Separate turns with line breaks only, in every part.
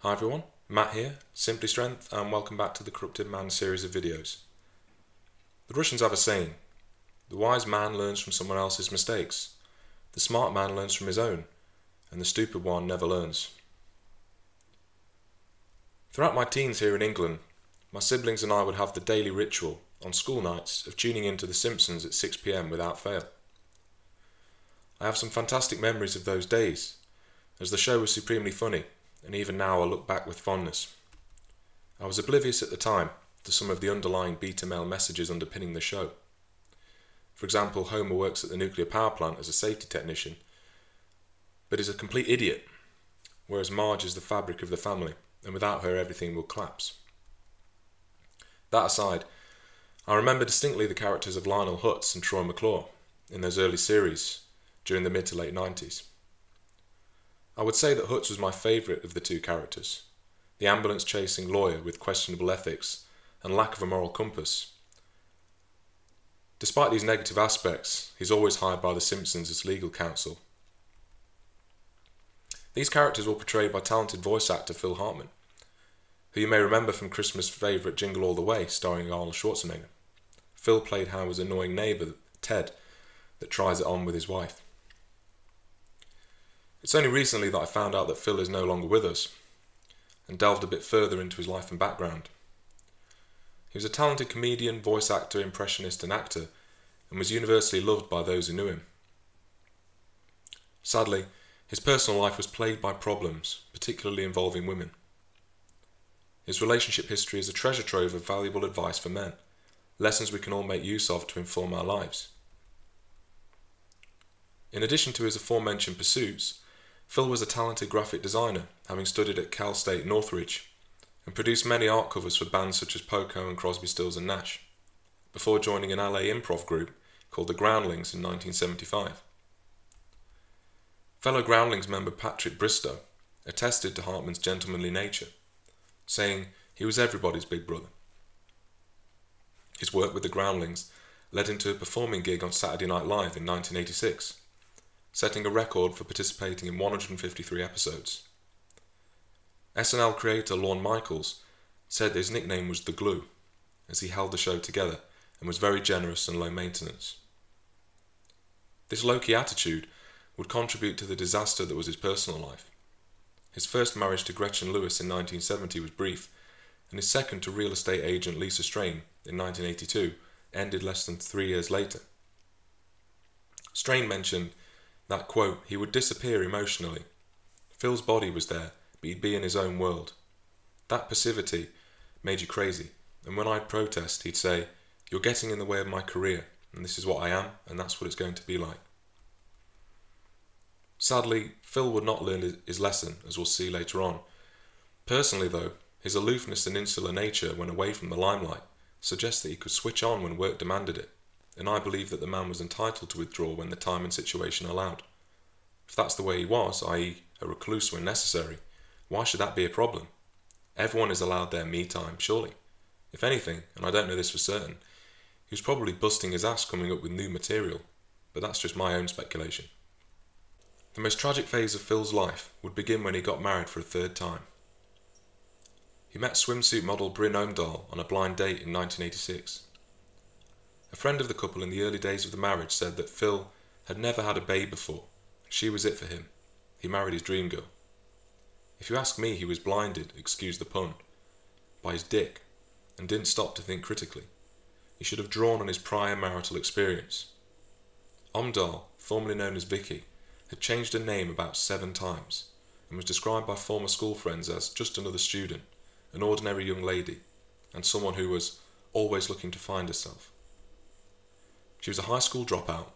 Hi everyone, Matt here, Simply Strength, and welcome back to the Corrupted Man series of videos. The Russians have a saying: the wise man learns from someone else's mistakes, the smart man learns from his own, and the stupid one never learns. Throughout my teens here in England, my siblings and I would have the daily ritual on school nights of tuning into The Simpsons at 6 PM without fail. I have some fantastic memories of those days, as the show was supremely funny, and even now I look back with fondness. I was oblivious at the time to some of the underlying beta male messages underpinning the show. For example, Homer works at the nuclear power plant as a safety technician, but is a complete idiot, whereas Marge is the fabric of the family, and without her everything will collapse. That aside, I remember distinctly the characters of Lionel Hutz and Troy McClure in those early series during the mid to late 90s. I would say that Hutz was my favourite of the two characters, the ambulance-chasing lawyer with questionable ethics and lack of a moral compass. Despite these negative aspects, he's always hired by The Simpsons as legal counsel. These characters were portrayed by talented voice actor Phil Hartman, who you may remember from Christmas' favourite Jingle All the Way starring Arnold Schwarzenegger. Phil played Howard's annoying neighbour, Ted, that tries it on with his wife. It's only recently that I found out that Phil is no longer with us, and delved a bit further into his life and background. He was a talented comedian, voice actor, impressionist and actor, and was universally loved by those who knew him. Sadly, his personal life was plagued by problems, particularly involving women. His relationship history is a treasure trove of valuable advice for men, lessons we can all make use of to inform our lives. In addition to his aforementioned pursuits, Phil was a talented graphic designer, having studied at Cal State Northridge, and produced many art covers for bands such as Poco and Crosby, Stills and Nash, before joining an LA improv group called the Groundlings in 1975. Fellow Groundlings member Patrick Bristow attested to Hartman's gentlemanly nature, saying he was everybody's big brother. His work with the Groundlings led into a performing gig on Saturday Night Live in 1986, setting a record for participating in 153 episodes. SNL creator Lorne Michaels said his nickname was The Glue, as he held the show together and was very generous and low maintenance. This low-key attitude would contribute to the disaster that was his personal life. His first marriage to Gretchen Lewis in 1970 was brief, and his second to real estate agent Lisa Strain in 1982 ended less than 3 years later. Strain mentioned that, quote, he would disappear emotionally. Phil's body was there, but he'd be in his own world. That passivity made you crazy, and when I'd protest, he'd say, you're getting in the way of my career, and this is what I am, and that's what it's going to be like. Sadly, Phil would not learn his lesson, as we'll see later on. Personally though, his aloofness and insular nature when away from the limelight suggests that he could switch on when work demanded it, and I believe that the man was entitled to withdraw when the time and situation allowed. If that's the way he was, i.e. a recluse when necessary, why should that be a problem? Everyone is allowed their me time, surely. If anything, and I don't know this for certain, he was probably busting his ass coming up with new material, but that's just my own speculation. The most tragic phase of Phil's life would begin when he got married for a third time. He met swimsuit model Bryn Omdahl on a blind date in 1986. A friend of the couple in the early days of the marriage said that Phil had never had a babe before. She was it for him. He married his dream girl. If you ask me, he was blinded, excuse the pun, by his dick, and didn't stop to think critically. He should have drawn on his prior marital experience. Omdahl, formerly known as Vicky, had changed her name about 7 times, and was described by former school friends as just another student, an ordinary young lady, and someone who was always looking to find herself. She was a high school dropout,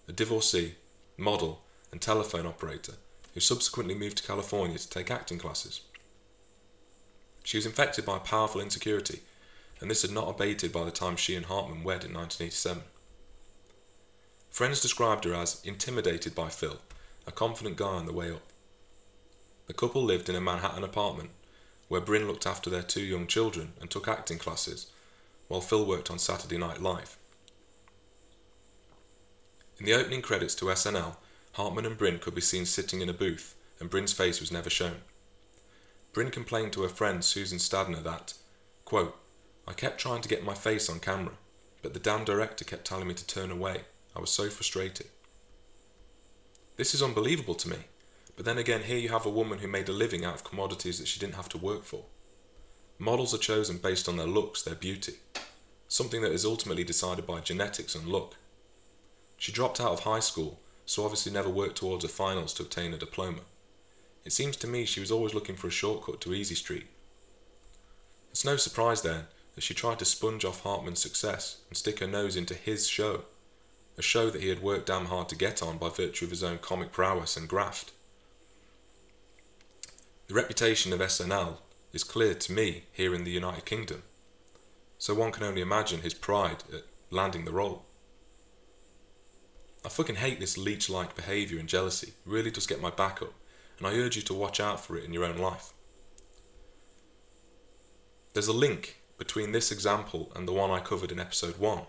a divorcee, model, and telephone operator who subsequently moved to California to take acting classes. She was infected by a powerful insecurity, and this had not abated by the time she and Hartman wed in 1987. Friends described her as intimidated by Phil, a confident guy on the way up. The couple lived in a Manhattan apartment where Bryn looked after their 2 young children and took acting classes, while Phil worked on Saturday Night Live. In the opening credits to SNL, Hartman and Bryn could be seen sitting in a booth, and Bryn's face was never shown. Bryn complained to her friend Susan Stadner that, quote, "I kept trying to get my face on camera, but the damn director kept telling me to turn away. I was so frustrated." This is unbelievable to me, but then again here you have a woman who made a living out of commodities that she didn't have to work for. Models are chosen based on their looks, their beauty, something that is ultimately decided by genetics and luck. She dropped out of high school, so obviously never worked towards her finals to obtain a diploma. It seems to me she was always looking for a shortcut to Easy Street. It's no surprise then that she tried to sponge off Hartman's success and stick her nose into his show, a show that he had worked damn hard to get on by virtue of his own comic prowess and graft. The reputation of SNL is clear to me here in the United Kingdom, so one can only imagine his pride at landing the role. I fucking hate this leech-like behaviour and jealousy. It really does get my back up, and I urge you to watch out for it in your own life. There's a link between this example and the one I covered in episode 1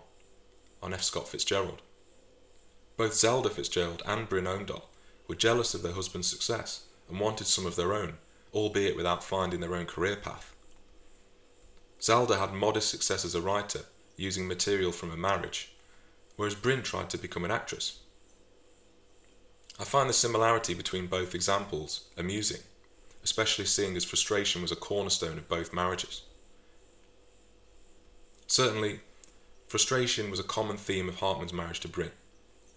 on F. Scott Fitzgerald. Both Zelda Fitzgerald and Bryn Owndahl were jealous of their husband's success and wanted some of their own, albeit without finding their own career path. Zelda had modest success as a writer, using material from a marriage, whereas Bryn tried to become an actress. I find the similarity between both examples amusing, especially seeing as frustration was a cornerstone of both marriages. Certainly, frustration was a common theme of Hartman's marriage to Bryn,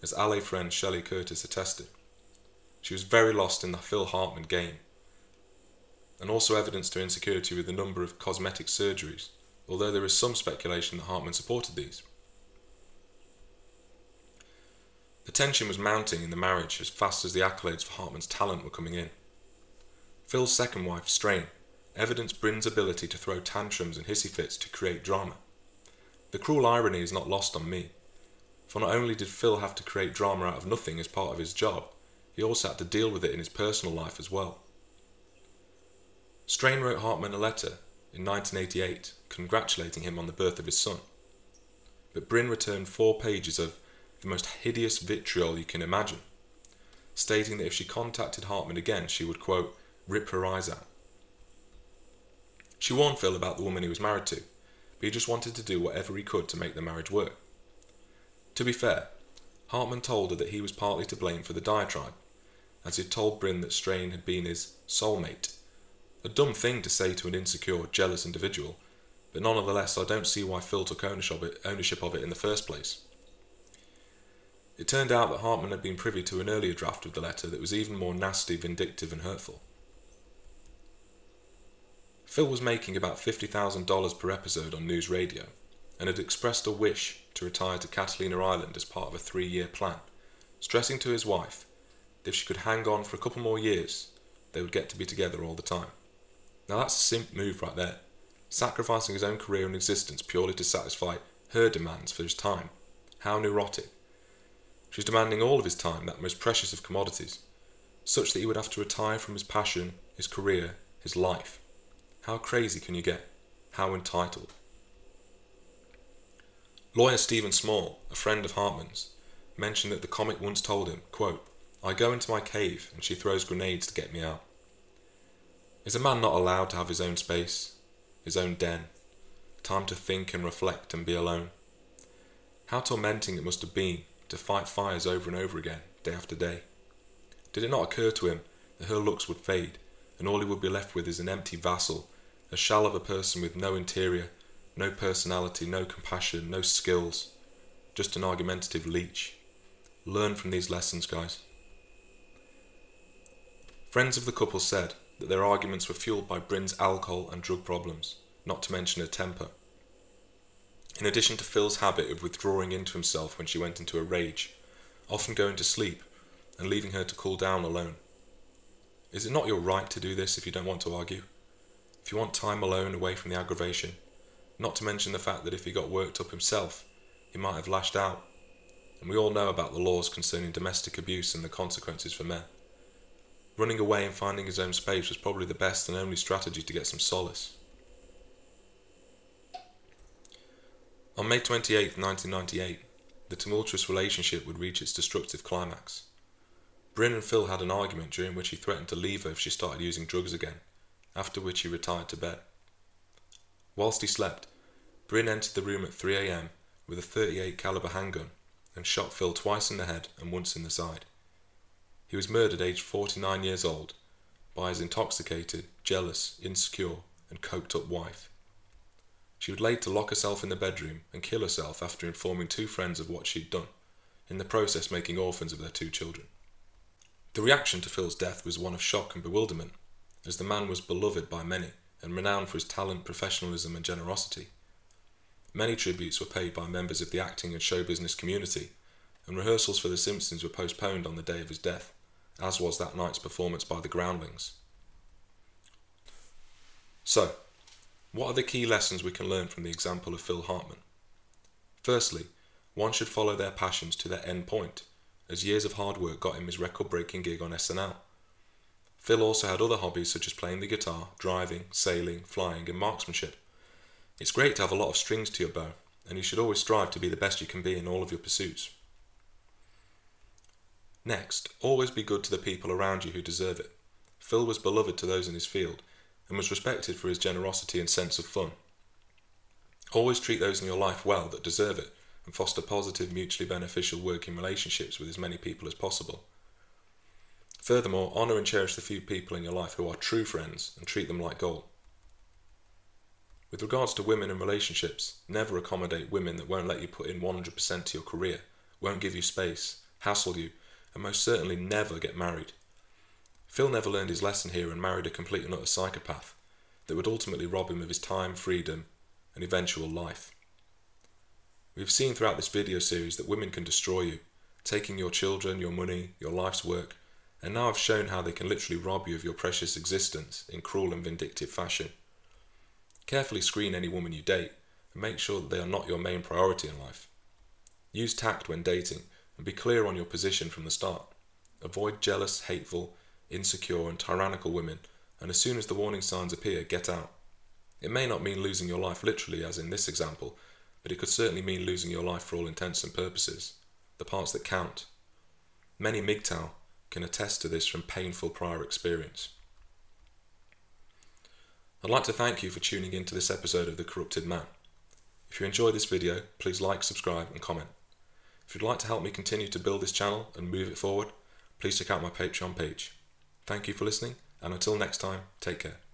as ally friend Shelley Curtis attested. She was very lost in the Phil Hartman game, and also evidenced her insecurity with the number of cosmetic surgeries, although there is some speculation that Hartman supported these. The tension was mounting in the marriage as fast as the accolades for Hartman's talent were coming in. Phil's second wife, Strain, evidenced Bryn's ability to throw tantrums and hissy fits to create drama. The cruel irony is not lost on me, for not only did Phil have to create drama out of nothing as part of his job, he also had to deal with it in his personal life as well. Strain wrote Hartman a letter in 1988 congratulating him on the birth of his son, but Bryn returned 4 pages of the most hideous vitriol you can imagine, stating that if she contacted Hartman again she would, quote, "rip her eyes out." She warned Phil about the woman he was married to, but he just wanted to do whatever he could to make the marriage work. To be fair, Hartman told her that he was partly to blame for the diatribe, as he had told Bryn that Strain had been his soulmate. A dumb thing to say to an insecure, jealous individual, but nonetheless I don't see why Phil took ownership of it in the first place. It turned out that Hartman had been privy to an earlier draft of the letter that was even more nasty, vindictive and hurtful. Phil was making about $50,000 per episode on news radio, and had expressed a wish to retire to Catalina Island as part of a 3-year plan, stressing to his wife that if she could hang on for a couple more years, they would get to be together all the time. Now that's a simp move right there, sacrificing his own career and existence purely to satisfy her demands for his time. How neurotic. She's demanding all of his time, that most precious of commodities, such that he would have to retire from his passion, his career, his life. How crazy can you get? How entitled? Lawyer Stephen Small, a friend of Hartman's, mentioned that the comic once told him, quote, "I go into my cave and she throws grenades to get me out." Is a man not allowed to have his own space, his own den, time to think and reflect and be alone? How tormenting it must have been to fight fires over and over again, day after day. Did it not occur to him that her looks would fade, and all he would be left with is an empty vassal, a shell of a person with no interior, no personality, no compassion, no skills, just an argumentative leech? Learn from these lessons, guys. Friends of the couple said that their arguments were fueled by Bryn's alcohol and drug problems, not to mention her temper. In addition to Phil's habit of withdrawing into himself when she went into a rage, often going to sleep and leaving her to cool down alone. Is it not your right to do this if you don't want to argue? If you want time alone away from the aggravation? Not to mention the fact that if he got worked up himself, he might have lashed out. And we all know about the laws concerning domestic abuse and the consequences for men. Running away and finding his own space was probably the best and only strategy to get some solace. On May 28, 1998, the tumultuous relationship would reach its destructive climax. Bryn and Phil had an argument during which he threatened to leave her if she started using drugs again, after which he retired to bed. Whilst he slept, Bryn entered the room at 3 a.m. with a .38 caliber handgun and shot Phil twice in the head and once in the side. He was murdered aged 49 years old by his intoxicated, jealous, insecure and coked up wife. She would later lock herself in the bedroom and kill herself after informing two friends of what she'd done, in the process making orphans of their two children. The reaction to Phil's death was one of shock and bewilderment, as the man was beloved by many and renowned for his talent, professionalism and generosity. Many tributes were paid by members of the acting and show business community, and rehearsals for The Simpsons were postponed on the day of his death, as was that night's performance by the Groundlings. So, what are the key lessons we can learn from the example of Phil Hartman? Firstly, one should follow their passions to their end point, as years of hard work got him his record-breaking gig on SNL. Phil also had other hobbies such as playing the guitar, driving, sailing, flying and marksmanship. It's great to have a lot of strings to your bow, and you should always strive to be the best you can be in all of your pursuits. Next, always be good to the people around you who deserve it. Phil was beloved to those in his field, and was respected for his generosity and sense of fun. Always treat those in your life well that deserve it, and foster positive, mutually beneficial working relationships with as many people as possible. Furthermore, honour and cherish the few people in your life who are true friends, and treat them like gold. With regards to women and relationships, never accommodate women that won't let you put in 100% to your career, won't give you space, hassle you, and most certainly never get married. Phil never learned his lesson here and married a complete and utter psychopath that would ultimately rob him of his time, freedom, and eventual life. We've seen throughout this video series that women can destroy you, taking your children, your money, your life's work, and now I've shown how they can literally rob you of your precious existence in cruel and vindictive fashion. Carefully screen any woman you date and make sure that they are not your main priority in life. Use tact when dating and be clear on your position from the start. Avoid jealous, hateful, insecure and tyrannical women, and as soon as the warning signs appear, get out. It may not mean losing your life literally as in this example, but it could certainly mean losing your life for all intents and purposes, the parts that count. Many MGTOW can attest to this from painful prior experience. I'd like to thank you for tuning in to this episode of The Corrupted Man. If you enjoyed this video, please like, subscribe and comment. If you'd like to help me continue to build this channel and move it forward, please check out my Patreon page. Thank you for listening, and until next time, take care.